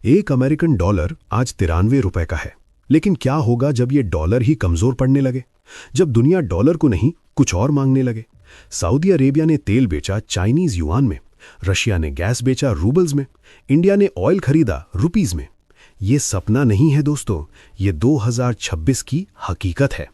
एक American dollar आज 93 रुपए का है। लेकिन क्या होगा जब ये डॉलर ही कमजोर पड़ने लगे, जब दुनिया डॉलर को नहीं कुछ और मांगने लगे। सऊदी अरेबिया ने तेल बेचा चाइनीज युआन में, रशिया ने गैस बेचा रूबल्स में, इंडिया ने ऑयल खरीदा रुपीज में। ये सपना नहीं है दोस्तों, ये 2026 की हकीकत है।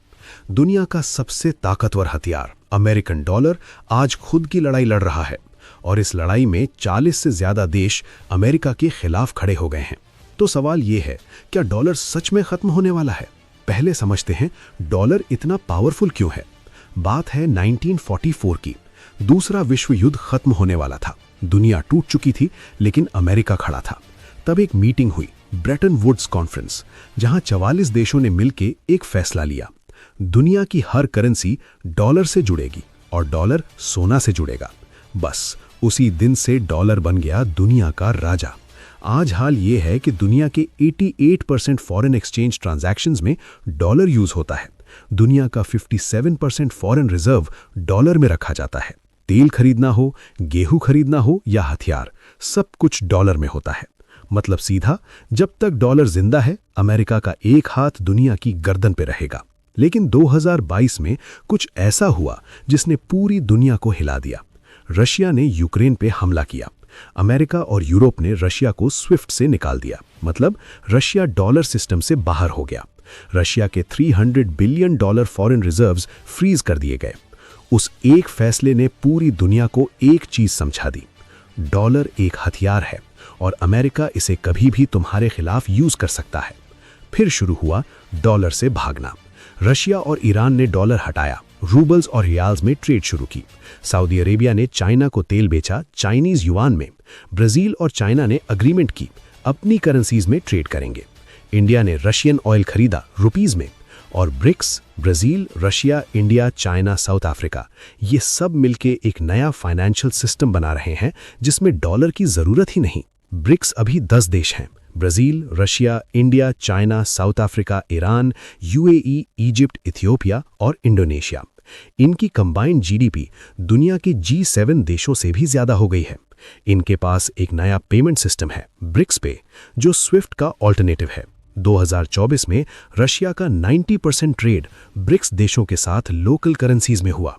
दुनिया का सबसे ताकतवर हथियार अमेरिकन डॉलर आज खुद की लड़ाई लड़ रहा है और इस लड़ाई में 40 से ज्यादा देश अमेरिका के खिलाफ खड़े हो गए हैं। तो सवाल ये है, क्या डॉलर सच में खत्म होने वाला है? पहले समझते हैं डॉलर इतना पावरफुल क्यों है। बात है 1944 की। दूसरा विश्व युद्ध खत्म होने वाला था, दुनिया टूट चुकी थी, लेकिन अमेरिका खड़ा था। तब एक मीटिंग हुई, ब्रेटन वुड्स कॉन्फ्रेंस, जहां 44 देशों ने मिलकर एक फैसला लिया। दुनिया की हर करेंसी डॉलर से जुड़ेगी और डॉलर सोना से जुड़ेगा। बस उसी दिन से डॉलर बन गया दुनिया का राजा। आज हाल ये है कि दुनिया के 88% फॉरेन एक्सचेंज ट्रांजैक्शंस में डॉलर यूज होता है। दुनिया का 57% फॉरेन रिजर्व डॉलर में रखा जाता है। तेल खरीदना हो, गेहूं खरीदना हो या हथियार, सब कुछ डॉलर में होता है। मतलब सीधा, जब तक डॉलर जिंदा है, अमेरिका का एक हाथ दुनिया की गर्दन पे रहेगा। लेकिन 2022 में कुछ ऐसा हुआ जिसने पूरी दुनिया को हिला दिया। रशिया ने यूक्रेन पे हमला किया। अमेरिका और यूरोप ने रशिया को स्विफ्ट से निकाल दिया। मतलब रशिया डॉलर सिस्टम से बाहर हो गया। रशिया के $300 बिलियन फॉरेन रिजर्व्स फ्रीज कर दिए गए। उस एक फैसले ने पूरी दुनिया को एक चीज समझा दी, डॉलर एक हथियार है और अमेरिका इसे कभी भी तुम्हारे खिलाफ यूज कर सकता है। फिर शुरू हुआ डॉलर से भागना। रशिया और ईरान ने डॉलर हटाया, रूबल्स और रियाल्स में ट्रेड शुरू की। सऊदी अरेबिया ने चाइना को तेल बेचा चाइनीज युआन में। ब्राजील और चाइना ने अग्रीमेंट की, अपनी करेंसीज में ट्रेड करेंगे। इंडिया ने रशियन ऑयल खरीदा रुपीज में। और BRICS, Brazil, Russia, India, China, South Africa, ये सब मिलके एक नया फाइनेंशियल सिस्टम बना रहे हैं जिसमें डॉलर की जरूरत ही नहीं। ब्रिक्स अभी 10 देश हैं, Brazil, Russia, India, China, South Africa, Iran, UAE, Egypt, Ethiopia और इंडोनेशिया। इनकी कंबाइंड जीडीपी दुनिया के G7 देशों से भी ज्यादा हो गई है। इनके पास एक नया पेमेंट सिस्टम है, ब्रिक्स पे, जो स्विफ्ट का ऑल्टरनेटिव है। 2024 में रशिया का 90% ट्रेड ब्रिक्स देशों के साथ लोकल करेंसीज में हुआ।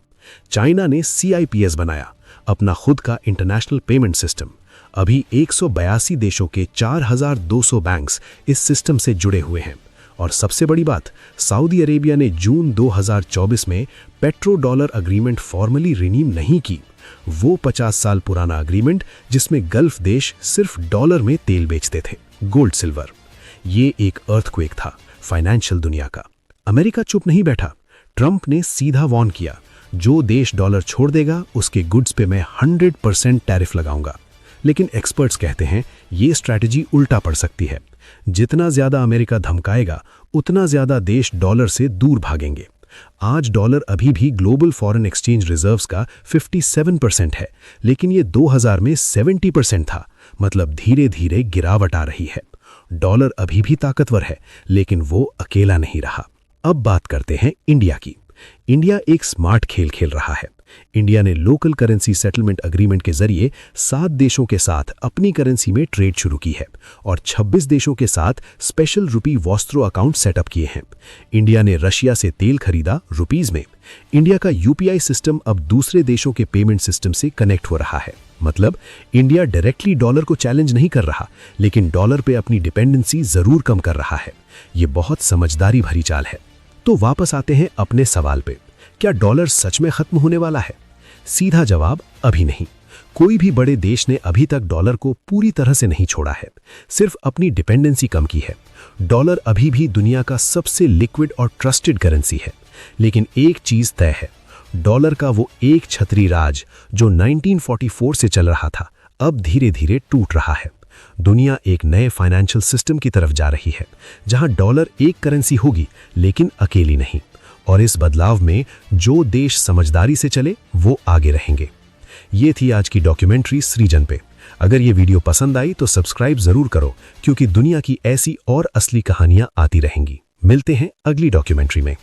चाइना ने CIPS बनाया, अपना खुद का इंटरनेशनल पेमेंट सिस्टम। अभी 182 देशों के 4200 बैंक्स इस सिस्टम से जुड़े हुए हैं। और सबसे बड़ी बात, सऊदी अरेबिया ने जून 2024 में petro dollar agreement formally renew नहीं की। वो 50 साल पुराना अग्रीमेंट जिसमें गल्फ देश सिर्फ डॉलर में तेल बेचते थे, गोल्ड सिल्वर। ये एक अर्थक्वेक था फाइनेंशियल दुनिया का। अमेरिका चुप नहीं बैठा। ट्रंप ने सीधा वार्न किया, जो देश डॉलर छोड़ देगा उसके गुड्स पे मैं 100% टैरिफ लगाऊंगा। लेकिन एक्सपर्ट्स कहते हैं ये स्ट्रैटेजी उल्टा पड़ सकती है। जितना ज्यादा अमेरिका धमकाएगा, उतना ज्यादा देश डॉलर से दूर भागेंगे। आज डॉलर अभी भी ग्लोबल फॉरेन एक्सचेंज रिजर्व्स का 57% है, लेकिन ये 2000 में 70% था। मतलब धीरे धीरे गिरावट आ रही है। डॉलर अभी भी ताकतवर है, लेकिन वो अकेला नहीं रहा। अब बात करते हैं इंडिया की। इंडिया एक स्मार्ट खेल खेल रहा है। इंडिया ने लोकल करेंसी सेटलमेंट अग्रीमेंट के जरिए 7 देशों के साथ अपनी करेंसी में ट्रेड शुरू की है और 26 देशों के साथ स्पेशल रुपी वॉस्त्रो अकाउंट सेटअप किए हैं। इंडिया ने रशिया से तेल खरीदा रुपीज में। इंडिया का UPI सिस्टम अब दूसरे देशों के पेमेंट सिस्टम से कनेक्ट हो रहा है। मतलब इंडिया डायरेक्टली डॉलर को चैलेंज नहीं कर रहा, लेकिन डॉलर पे अपनी डिपेंडेंसी जरूर कम कर रहा है। ये बहुत समझदारी भरी चाल है। तो वापस आते हैं अपने सवाल पे, क्या डॉलर सच में खत्म होने वाला है? सीधा जवाब, अभी नहीं। कोई भी बड़े देश ने अभी तक डॉलर को पूरी तरह से नहीं छोड़ा है, सिर्फ अपनी डिपेंडेंसी कम की है। डॉलर अभी भी दुनिया का सबसे लिक्विड और ट्रस्टेड करेंसी है। लेकिन एक चीज तय है, डॉलर का वो एक छतरी राज जो 1944 से चल रहा था, अब धीरे धीरे टूट रहा है। दुनिया एक नए फाइनेंशियल सिस्टम की तरफ जा रही है, जहां डॉलर एक करेंसी होगी, लेकिन अकेली नहीं। और इस बदलाव में जो देश समझदारी से चले वो आगे रहेंगे। ये थी आज की डॉक्यूमेंट्री सृजन पे। अगर ये वीडियो पसंद आई तो सब्सक्राइब जरूर करो, क्योंकि दुनिया की ऐसी और असली कहानियां आती रहेंगी। मिलते हैं अगली डॉक्यूमेंट्री में।